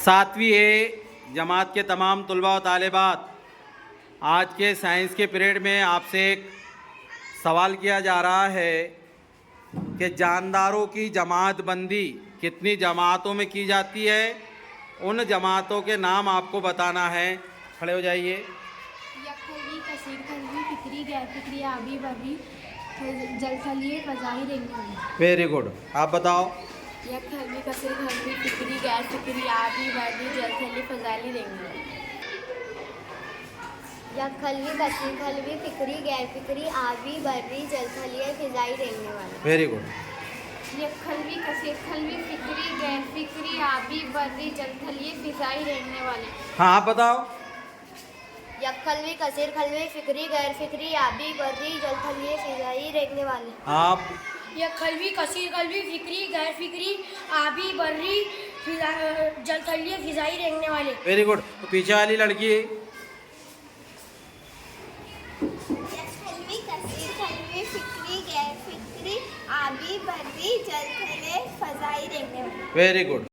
सातवीं ए जमात के तमाम तलबा व तालिबात, आज के साइंस के पीरियड में आपसे एक सवाल किया जा रहा है कि जानदारों की जमात बंदी कितनी जमातों में की जाती है। उन जमातों के नाम आपको बताना है। खड़े हो जाइए। यकखलवी, कसीरखलवी, फिक्री, गैरफिक्री, आबी, बर्री, जलखली, फजाई, रेंगनी। Very good. आप बताओ। यकखलवी, कसीरखलवी, फिक्री, गैरफिक्री, आबी, बर्री, जलखली, फजाई, रेंगनी। यकखलवी, कसीरखलवी, फिक्री, गैरफिक्री, आबी, बर्री, जलखली, फिजाई, रेंगने वाले। Very good. यकखलवी, कसीरखलवी, फिक्री, गैरफिक्री, आबी, बर्री, जलखली, फिजाई, रेंगने वाले। हाँ, आप बताओ। यकखलवी, कसीरखलवी, फिक्री, गैरफिक्री, आबी, बर्री, जलखली, फिजाई, रेंगने वाले। आप। यकखलवी, कसीरखलवी, फिक्री, गैरफिक्री, आबी, बर्री, जलखली, फिजाई, रेंगने वाले। Very good. तो पीछे वाली लड़की। यकखलवी, कसीरखलवी, फिक्री, गैरफिक्री, आबी, बर्री, जलखली, फिजाई, रेंगने वाले। Very good.